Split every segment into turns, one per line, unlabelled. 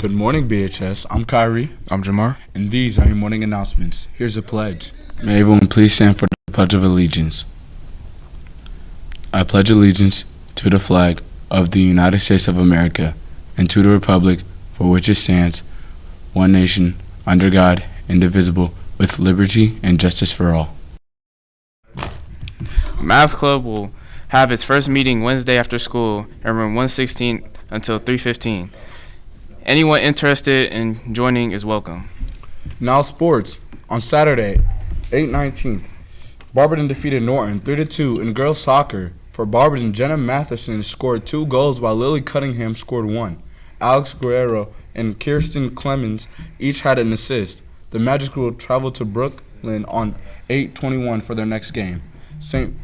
Good morning, BHS. I'm Kyrie.
I'm Jamar.
And these are your morning announcements. Here's a pledge. May everyone please stand for the Pledge of Allegiance. I pledge allegiance to the flag of the United States of America and to the republic for which it stands, one nation, under God, indivisible, with liberty and justice for all.
Math Club will have its first meeting Wednesday after school in room 116 until 3:15. Anyone interested in joining is welcome.
Now sports. On Saturday, 8/19, Barberton defeated Norton 3-2 in girls soccer. For Barberton, Jenna Matheson scored 2 goals while Lily Cunningham scored 1. Alex Guerrero and Kirsten Clemens each had an assist. The Magic will travel to Brooklyn on 8/21 for their next game. St.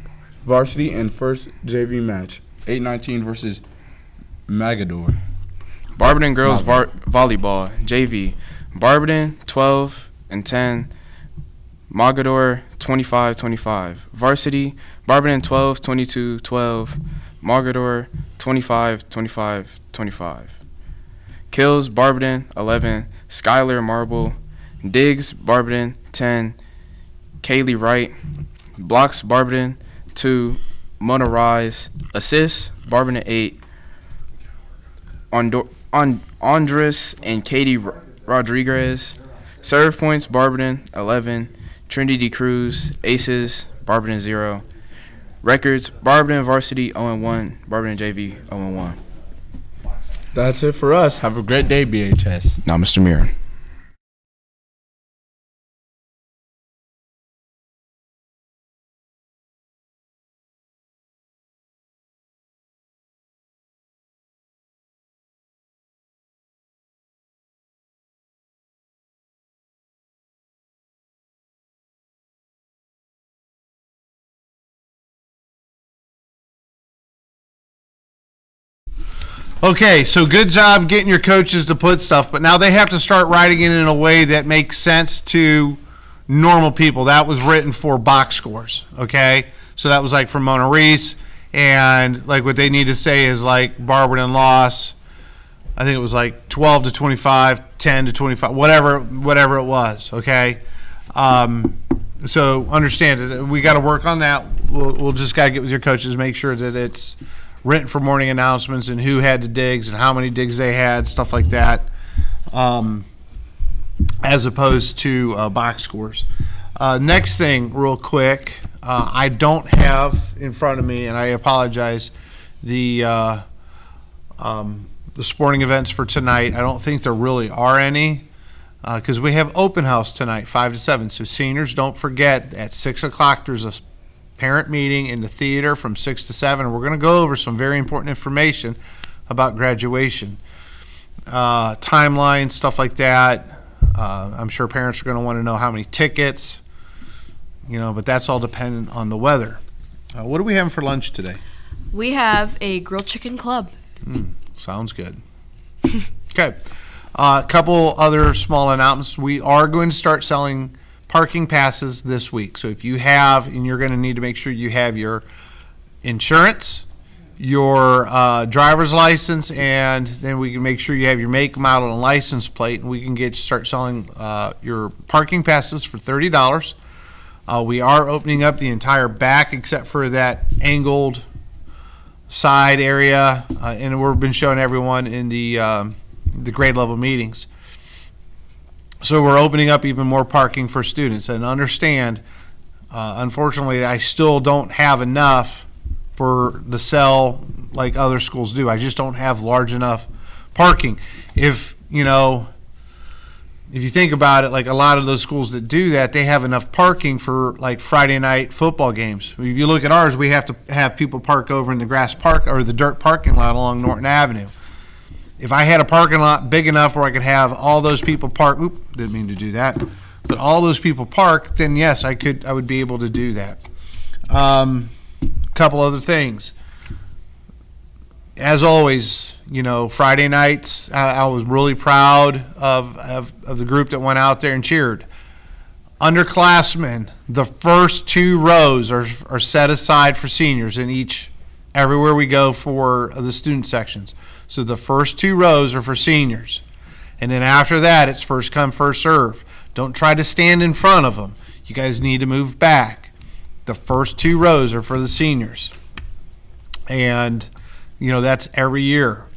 Varsity and first JV match, 8/19 versus Magador.
Barberton girls volleyball JV. Barberton 12-10. Mogador 25-25. Varsity Barberton 12-22-12. Mogador 25-25-25. Kills Barberton 11. Skylar Marble. Diggs Barberton 10. Kaylee Wright. Blocks Barberton 2. Mona Rise. Assists Barberton 8. Andres and Katie Rodriguez. Serve points Barberton 11. Trinity Cruz. Aces Barberton 0. Records Barberton Varsity 0-1. Barberton JV 0-1.
That's it for us. Have a great day, BHS.
Now, Mr. Mirren.
Okay, so good job getting your coaches to put stuff, but now they have to start writing it in a way that makes sense to normal people. That was written for box scores, okay? So that was like for Mona Reese, and like what they need to say is like Barberton loss. I think it was like 12-25, 10-25, whatever it was, okay? So understand it. We got to work on that. We'll just got to get with your coaches, make sure that it's written for morning announcements and who had the digs and how many digs they had, stuff like that, as opposed to box scores. Next thing, real quick, I don't have in front of me, and I apologize, the sporting events for tonight. I don't think there really are any, because we have open house tonight, 5 to 7. So seniors, don't forget, at 6 o'clock there's a parent meeting in the theater from 6 to 7. We're going to go over some very important information about graduation, timeline, stuff like that. I'm sure parents are going to want to know how many tickets, but that's all dependent on the weather. What are we having for lunch today?
We have a grilled chicken club.
Sounds good. Okay. A couple other small announcements. We are going to start selling parking passes this week. So if you have, and you're going to need to make sure you have your insurance, your driver's license, and then we can make sure you have your make, model, and license plate, and we can start selling your parking passes for $30. We are opening up the entire back except for that angled side area, and we've been showing everyone in the grade level meetings. So we're opening up even more parking for students. And understand, unfortunately, I still don't have enough for the sell like other schools do. I just don't have large enough parking. If you think about it, like a lot of those schools that do that, they have enough parking for like Friday night football games. If you look at ours, we have to have people park over in the grass park or the dirt parking lot along Norton Avenue. If I had a parking lot big enough where I could have all those people park, didn't mean to do that, but all those people park, then yes, I would be able to do that. Couple other things. As always, Friday nights, I was really proud of the group that went out there and cheered. Underclassmen, the first 2 rows are set aside for seniors everywhere we go for the student sections. So the first 2 rows are for seniors. And then after that, it's first come, first serve. Don't try to stand in front of them. You guys need to move back. The first 2 rows are for the seniors. And, that's every year.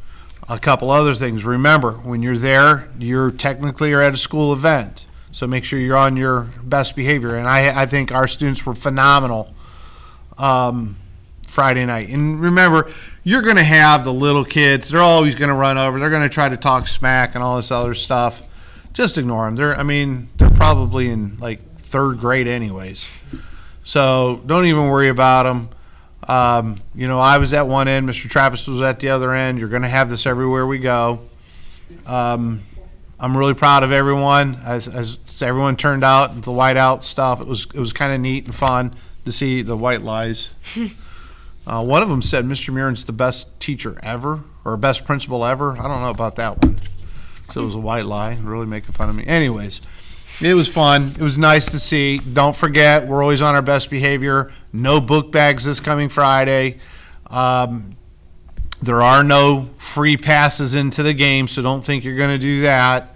A couple other things. Remember, when you're there, you're technically are at a school event. So make sure you're on your best behavior. And I think our students were phenomenal Friday night. And remember, you're going to have the little kids. They're always going to run over. They're going to try to talk smack and all this other stuff. Just ignore them. They're probably in like 3rd grade anyways. So don't even worry about them. I was at one end. Mr. Travis was at the other end. You're going to have this everywhere we go. I'm really proud of everyone as everyone turned out, the whiteout stuff. It was kind of neat and fun to see the white lies. One of them said Mr. Murin's the best teacher ever or best principal ever. I don't know about that one. So it was a white lie, really making fun of me. Anyways, it was fun. It was nice to see. Don't forget, we're always on our best behavior. No book bags this coming Friday. There are no free passes into the game, so don't think you're going to do that.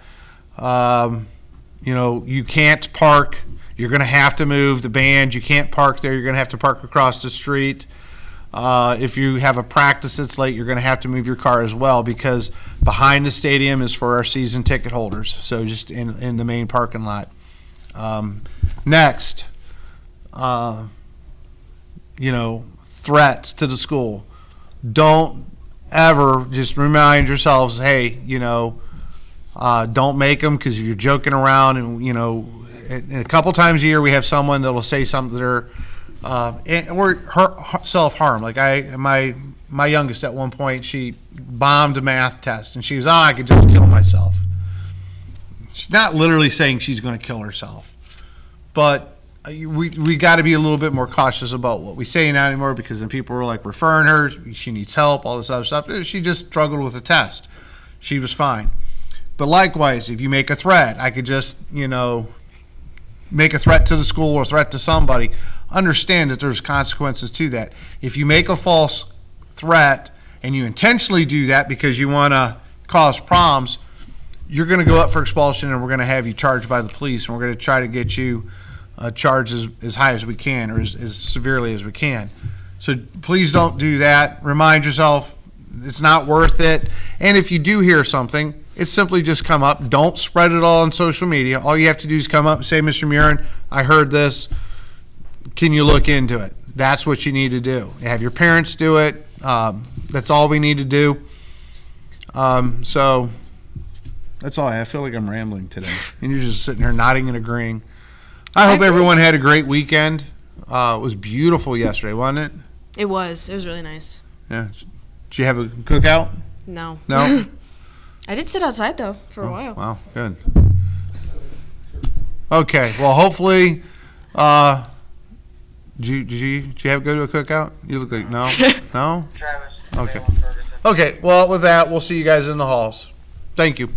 You can't park. You're going to have to move the band. You can't park there. You're going to have to park across the street. If you have a practice that's late, you're going to have to move your car as well because behind the stadium is for our season ticket holders. So just in the main parking lot. Next, threats to the school. Don't ever just remind yourselves, hey, don't make them because if you're joking around and, a couple times a year we have someone that'll say something that are or self-harm. Like my youngest at one point, she bombed a math test and she was, I could just kill myself. She's not literally saying she's going to kill herself, but we got to be a little bit more cautious about what we say now anymore because then people are like referring her, she needs help, all this other stuff. She just struggled with a test. She was fine. But likewise, if you make a threat, I could just, make a threat to the school or a threat to somebody, understand that there's consequences to that. If you make a false threat and you intentionally do that because you want to cause problems, you're going to go up for expulsion and we're going to have you charged by the police and we're going to try to get you charged as high as we can or as severely as we can. So please don't do that. Remind yourself it's not worth it. And if you do hear something, it's simply just come up. Don't spread it all on social media. All you have to do is come up and say, Mr. Murin, I heard this. Can you look into it? That's what you need to do. Have your parents do it. That's all we need to do. So that's all I have. I feel like I'm rambling today. And you're just sitting here nodding and agreeing. I hope everyone had a great weekend. It was beautiful yesterday, wasn't it?
It was. It was really nice.
Yeah. Did you have a cookout?
No.
No?
I did sit outside, though, for a while.
Wow, good. Okay, well, hopefully, did you have go to a cookout? You look like, no? No?
Travis.
Okay. Okay, well, with that, we'll see you guys in the halls. Thank you.